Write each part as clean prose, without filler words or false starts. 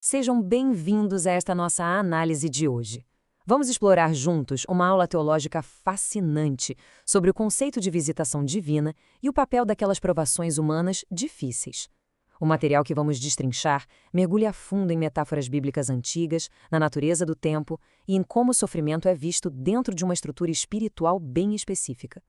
Sejam bem-vindos a esta nossa análise de hoje. Vamos explorar juntos uma aula teológica fascinante sobre o conceito de visitação divina e o papel daquelas provações humanas difíceis. O material que vamos destrinchar mergulha a fundo em metáforas bíblicas antigas, na natureza do tempo e em como o sofrimento é visto dentro de uma estrutura espiritual bem específica.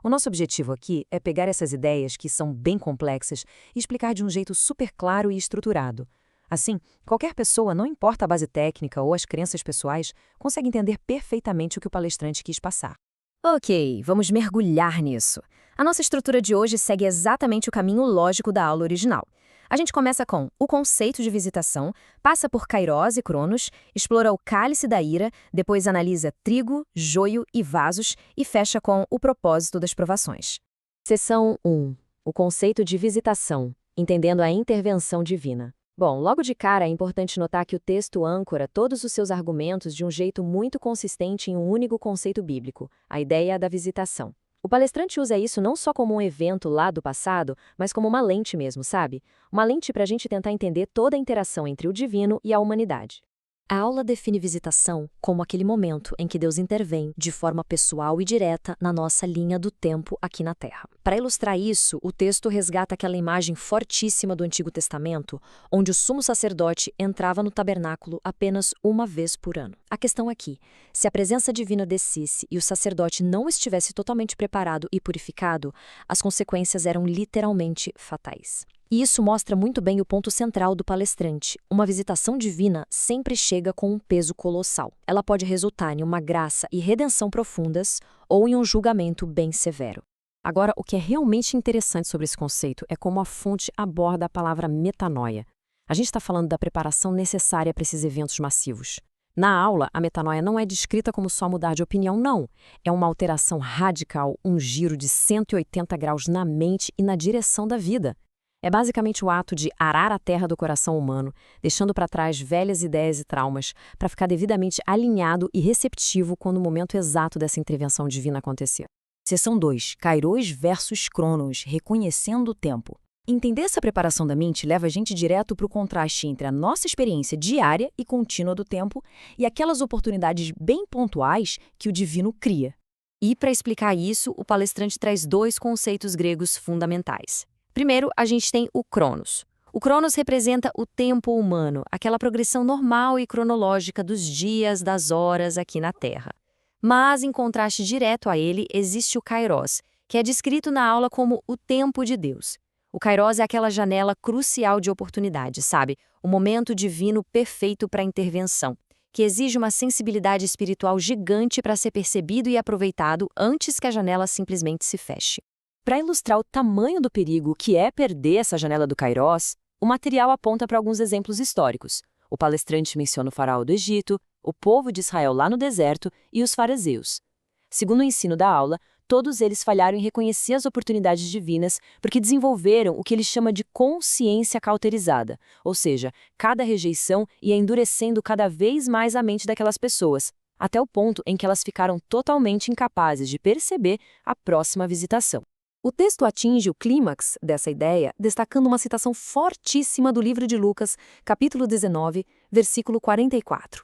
O nosso objetivo aqui é pegar essas ideias que são bem complexas e explicar de um jeito super claro e estruturado. Assim, qualquer pessoa, não importa a base técnica ou as crenças pessoais, consegue entender perfeitamente o que o palestrante quis passar. Ok, vamos mergulhar nisso. A nossa estrutura de hoje segue exatamente o caminho lógico da aula original. A gente começa com o conceito de visitação, passa por Kairos e Cronos, explora o cálice da ira, depois analisa trigo, joio e vasos e fecha com o propósito das provações. Seção 1. O conceito de visitação, entendendo a intervenção divina. Bom, logo de cara é importante notar que o texto âncora todos os seus argumentos de um jeito muito consistente em um único conceito bíblico, a ideia da visitação. O palestrante usa isso não só como um evento lá do passado, mas como uma lente mesmo, sabe? Uma lente para a gente tentar entender toda a interação entre o divino e a humanidade. A aula define visitação como aquele momento em que Deus intervém de forma pessoal e direta na nossa linha do tempo aqui na Terra. Para ilustrar isso, o texto resgata aquela imagem fortíssima do Antigo Testamento, onde o sumo sacerdote entrava no tabernáculo apenas uma vez por ano. A questão aqui, se a presença divina descesse e o sacerdote não estivesse totalmente preparado e purificado, as consequências eram literalmente fatais. E isso mostra muito bem o ponto central do palestrante. Uma visitação divina sempre chega com um peso colossal. Ela pode resultar em uma graça e redenção profundas ou em um julgamento bem severo. Agora, o que é realmente interessante sobre esse conceito é como a fonte aborda a palavra metanoia. A gente está falando da preparação necessária para esses eventos massivos. Na aula, a metanoia não é descrita como só mudar de opinião, não. É uma alteração radical, um giro de 180 graus na mente e na direção da vida. É basicamente o ato de arar a terra do coração humano, deixando para trás velhas ideias e traumas, para ficar devidamente alinhado e receptivo quando o momento exato dessa intervenção divina acontecer. Seção 2. Kairos versus Cronos, reconhecendo o tempo. Entender essa preparação da mente leva a gente direto para o contraste entre a nossa experiência diária e contínua do tempo e aquelas oportunidades bem pontuais que o divino cria. E para explicar isso, o palestrante traz dois conceitos gregos fundamentais. Primeiro, a gente tem o Cronos. O Cronos representa o tempo humano, aquela progressão normal e cronológica dos dias, das horas aqui na Terra. Mas, em contraste direto a ele, existe o Kairos, que é descrito na aula como o tempo de Deus. O Kairos é aquela janela crucial de oportunidade, sabe? O momento divino perfeito para a intervenção, que exige uma sensibilidade espiritual gigante para ser percebido e aproveitado antes que a janela simplesmente se feche. Para ilustrar o tamanho do perigo que é perder essa janela do Kairos, o material aponta para alguns exemplos históricos. O palestrante menciona o faraó do Egito, o povo de Israel lá no deserto e os fariseus. Segundo o ensino da aula, todos eles falharam em reconhecer as oportunidades divinas porque desenvolveram o que ele chama de consciência cauterizada, ou seja, cada rejeição ia endurecendo cada vez mais a mente daquelas pessoas, até o ponto em que elas ficaram totalmente incapazes de perceber a próxima visitação. O texto atinge o clímax dessa ideia, destacando uma citação fortíssima do livro de Lucas, capítulo 19, versículo 44.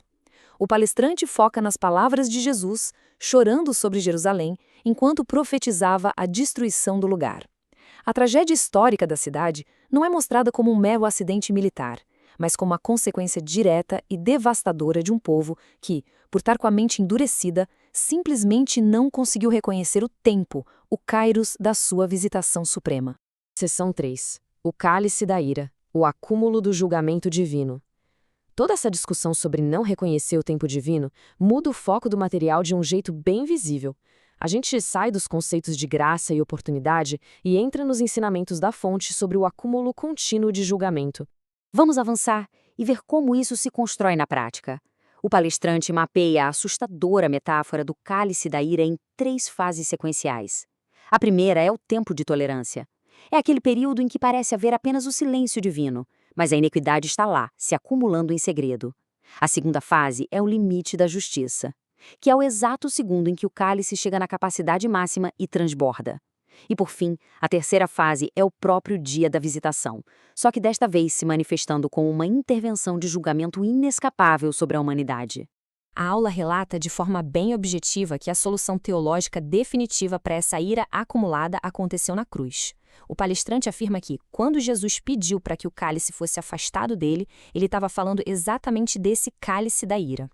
O palestrante foca nas palavras de Jesus, chorando sobre Jerusalém, enquanto profetizava a destruição do lugar. A tragédia histórica da cidade não é mostrada como um mero acidente militar, mas como a consequência direta e devastadora de um povo que, por estar com a mente endurecida, simplesmente não conseguiu reconhecer o tempo, o kairos da sua visitação suprema. Seção 3. O cálice da ira, o acúmulo do julgamento divino. Toda essa discussão sobre não reconhecer o tempo divino muda o foco do material de um jeito bem visível. A gente sai dos conceitos de graça e oportunidade e entra nos ensinamentos da fonte sobre o acúmulo contínuo de julgamento. Vamos avançar e ver como isso se constrói na prática. O palestrante mapeia a assustadora metáfora do cálice da ira em 3 fases sequenciais. A primeira é o tempo de tolerância. É aquele período em que parece haver apenas o silêncio divino, mas a iniquidade está lá, se acumulando em segredo. A segunda fase é o limite da justiça, que é o exato segundo em que o cálice chega na capacidade máxima e transborda. E por fim, a terceira fase é o próprio dia da visitação, só que desta vez se manifestando com uma intervenção de julgamento inescapável sobre a humanidade. A aula relata de forma bem objetiva que a solução teológica definitiva para essa ira acumulada aconteceu na cruz. O palestrante afirma que, quando Jesus pediu para que o cálice fosse afastado dele, ele estava falando exatamente desse cálice da ira.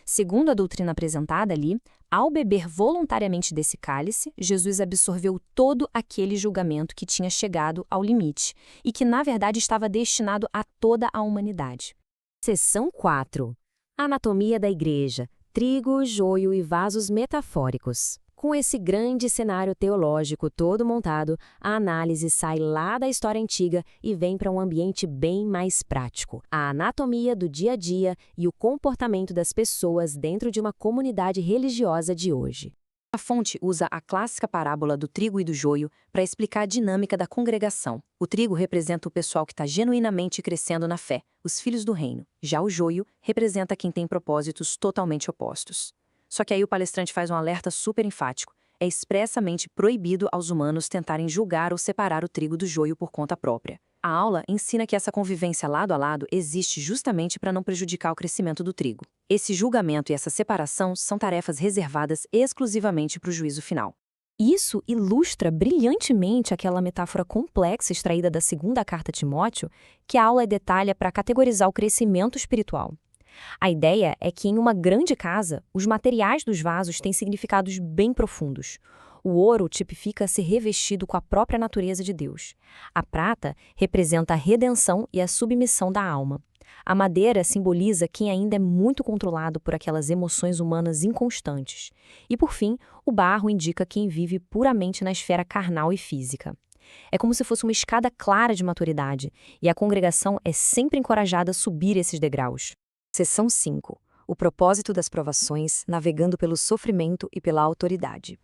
Segundo a doutrina apresentada ali, ao beber voluntariamente desse cálice, Jesus absorveu todo aquele julgamento que tinha chegado ao limite e que, na verdade, estava destinado a toda a humanidade. Seção 4. Anatomia da igreja, trigo, joio e vasos metafóricos. Com esse grande cenário teológico todo montado, a análise sai lá da história antiga e vem para um ambiente bem mais prático. A anatomia do dia a dia e o comportamento das pessoas dentro de uma comunidade religiosa de hoje. A fonte usa a clássica parábola do trigo e do joio para explicar a dinâmica da congregação. O trigo representa o pessoal que está genuinamente crescendo na fé, os filhos do reino. Já o joio representa quem tem propósitos totalmente opostos. Só que aí o palestrante faz um alerta super enfático. É expressamente proibido aos humanos tentarem julgar ou separar o trigo do joio por conta própria. A aula ensina que essa convivência lado a lado existe justamente para não prejudicar o crescimento do trigo. Esse julgamento e essa separação são tarefas reservadas exclusivamente para o juízo final. Isso ilustra brilhantemente aquela metáfora complexa extraída da segunda carta a Timóteo, que a aula detalha para categorizar o crescimento espiritual. A ideia é que em uma grande casa, os materiais dos vasos têm significados bem profundos. O ouro tipifica ser revestido com a própria natureza de Deus. A prata representa a redenção e a submissão da alma. A madeira simboliza quem ainda é muito controlado por aquelas emoções humanas inconstantes. E, por fim, o barro indica quem vive puramente na esfera carnal e física. É como se fosse uma escada clara de maturidade, e a congregação é sempre encorajada a subir esses degraus. Seção 5. O propósito das provações, navegando pelo sofrimento e pela autoridade.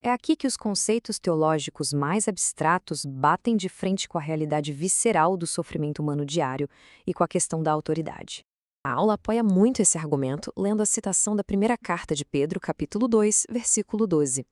É aqui que os conceitos teológicos mais abstratos batem de frente com a realidade visceral do sofrimento humano diário e com a questão da autoridade. A aula apoia muito esse argumento lendo a citação da primeira carta de Pedro, capítulo 2, versículo 12.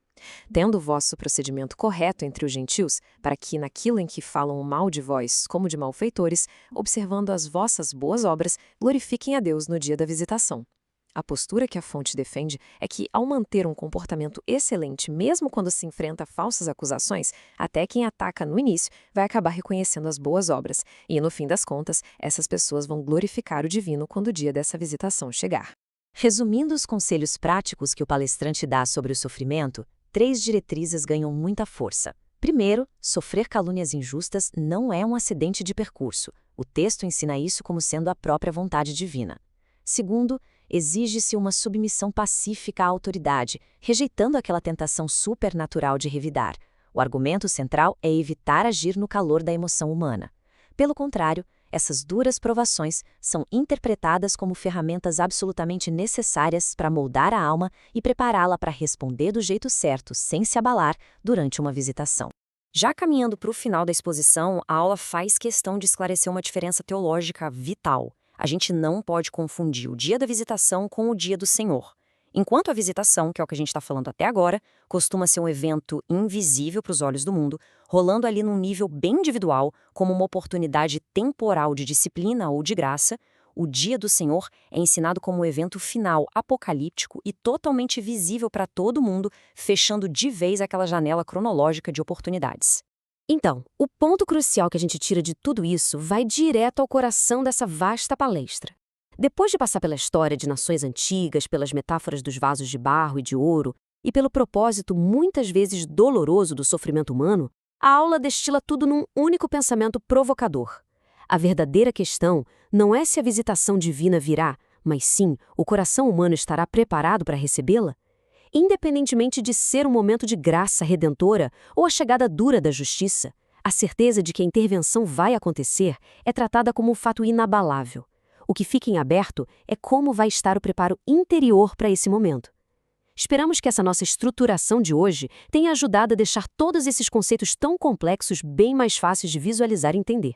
Tendo o vosso procedimento correto entre os gentios, para que naquilo em que falam o mal de vós, como de malfeitores, observando as vossas boas obras, glorifiquem a Deus no dia da visitação. A postura que a fonte defende é que, ao manter um comportamento excelente, mesmo quando se enfrenta a falsas acusações, até quem ataca no início vai acabar reconhecendo as boas obras, e, no fim das contas, essas pessoas vão glorificar o divino quando o dia dessa visitação chegar. Resumindo os conselhos práticos que o palestrante dá sobre o sofrimento, 3 diretrizes ganham muita força. Primeiro, sofrer calúnias injustas não é um acidente de percurso. O texto ensina isso como sendo a própria vontade divina. Segundo, exige-se uma submissão pacífica à autoridade, rejeitando aquela tentação supernatural de revidar. O argumento central é evitar agir no calor da emoção humana. Pelo contrário, essas duras provações são interpretadas como ferramentas absolutamente necessárias para moldar a alma e prepará-la para responder do jeito certo, sem se abalar, durante uma visitação. Já caminhando para o final da exposição, a aula faz questão de esclarecer uma diferença teológica vital. A gente não pode confundir o dia da visitação com o dia do Senhor. Enquanto a visitação, que é o que a gente está falando até agora, costuma ser um evento invisível para os olhos do mundo, rolando ali num nível bem individual, como uma oportunidade temporal de disciplina ou de graça, o dia do Senhor é ensinado como um evento final, apocalíptico e totalmente visível para todo mundo, fechando de vez aquela janela cronológica de oportunidades. Então, o ponto crucial que a gente tira de tudo isso vai direto ao coração dessa vasta palestra. Depois de passar pela história de nações antigas, pelas metáforas dos vasos de barro e de ouro, e pelo propósito muitas vezes doloroso do sofrimento humano, a aula destila tudo num único pensamento provocador. A verdadeira questão não é se a visitação divina virá, mas sim o coração humano estará preparado para recebê-la? Independentemente de ser um momento de graça redentora ou a chegada dura da justiça, a certeza de que a intervenção vai acontecer é tratada como um fato inabalável. O que fica em aberto é como vai estar o preparo interior para esse momento. Esperamos que essa nossa estruturação de hoje tenha ajudado a deixar todos esses conceitos tão complexos bem mais fáceis de visualizar e entender.